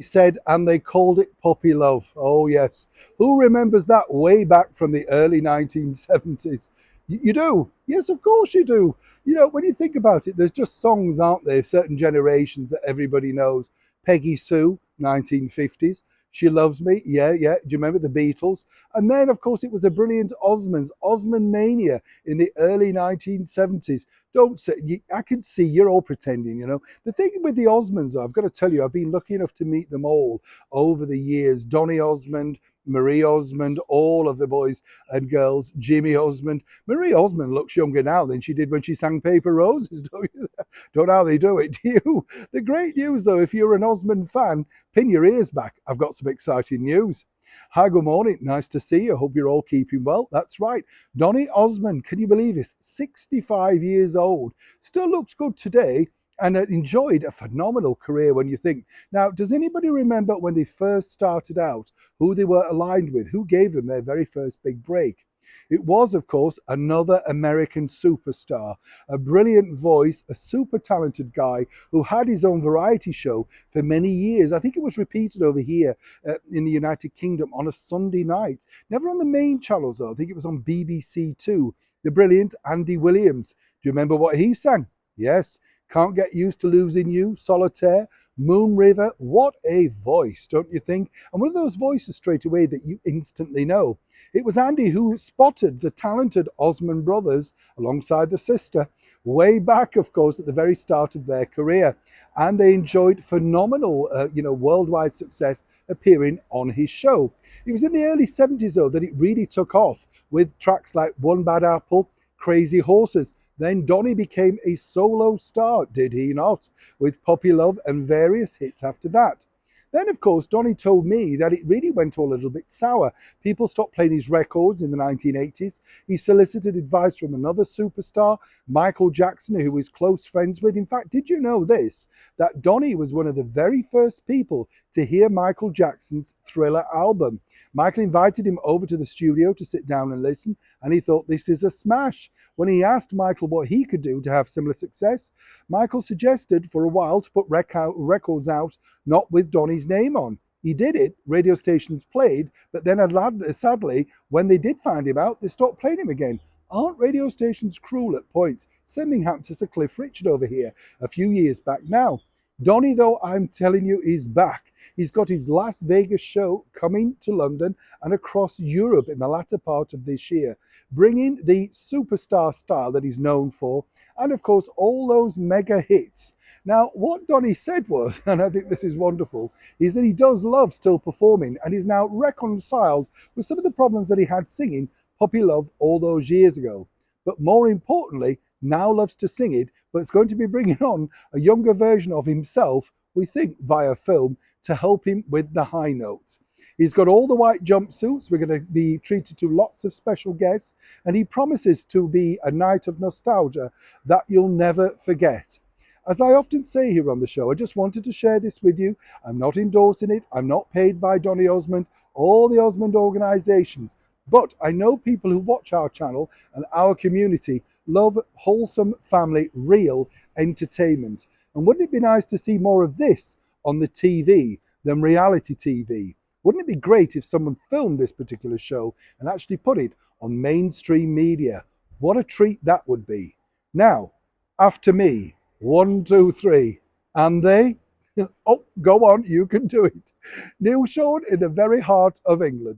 He said, and they called it puppy love. Oh, yes. Who remembers that way back from the early 1970s? You do? Yes, of course you do. You know, when you think about it, there's just songs, aren't there? Certain generations that everybody knows. Peggy Sue, 1950s. She Loves Me. Yeah, yeah. Do you remember the Beatles? And then, of course, it was the brilliant Osmonds, Osmond Mania in the early 1970s. Don't say, I can see you're all pretending, you know. The thing with the Osmonds, I've got to tell you, I've been lucky enough to meet them all over the years. Donny Osmond, Marie Osmond, all of the boys and girls, Jimmy Osmond. Marie Osmond looks younger now than she did when she sang Paper Roses. Don't know how they do it, do you? The great news, though, if you're an Osmond fan, pin your ears back. I've got some exciting news. Hi, good morning. Nice to see you. Hope you're all keeping well. That's right. Donny Osmond, can you believe this? 65 years old. Still looks good today and enjoyed a phenomenal career when you think. Now, does anybody remember when they first started out, who they were aligned with, who gave them their very first big break? It was, of course, another American superstar, a brilliant voice, a super talented guy who had his own variety show for many years. I think it was repeated over here in the United Kingdom on a Sunday night. Never on the main channels, though. I think it was on BBC Two. The brilliant Andy Williams. Do you remember what he sang? Yes. Can't Get Used to Losing You, Solitaire, Moon River. What a voice, don't you think? And one of those voices straight away that you instantly know. It was Andy who spotted the talented Osmond brothers alongside the sister way back, of course, at the very start of their career. And they enjoyed phenomenal, worldwide success appearing on his show. It was in the early 70s, though, that it really took off with tracks like One Bad Apple, Crazy Horses. Then Donny became a solo star, did he not? With Puppy Love and various hits after that. Then, of course, Donny told me that it really went all a little bit sour. People stopped playing his records in the 1980s. He solicited advice from another superstar, Michael Jackson, who he was close friends with. In fact, did you know this? That Donny was one of the very first people to hear Michael Jackson's Thriller album. Michael invited him over to the studio to sit down and listen, and he thought, this is a smash. When he asked Michael what he could do to have similar success, Michael suggested for a while to put records out not with Donny's name on. He did it, radio stations played, but then sadly, when they did find him out, they stopped playing him again. Aren't radio stations cruel at points? Something happened to Sir Cliff Richard over here a few years back now. Donny, though, I'm telling you, is back. He's got his Las Vegas show coming to London and across Europe in the latter part of this year, bringing the superstar style that he's known for, and of course, all those mega hits. Now, what Donny said was, and I think this is wonderful, is that he does love still performing and is now reconciled with some of the problems that he had singing Puppy Love all those years ago. But more importantly, now loves to sing it, but it's going to be bringing on a younger version of himself, we think, via film, to help him with the high notes. He's got all the white jumpsuits. We're going to be treated to lots of special guests, and he promises to be a night of nostalgia that you'll never forget. As I often say here on the show, I just wanted to share this with you. I'm not endorsing it. I'm not paid by Donny Osmond or the Osmond organizations. But I know people who watch our channel and our community love wholesome family, real entertainment. And wouldn't it be nice to see more of this on the TV than reality TV? Wouldn't it be great if someone filmed this particular show and actually put it on mainstream media? What a treat that would be. Now, after me, 1, 2, 3, and they? Oh, go on, you can do it. Neil Sean in the very heart of England.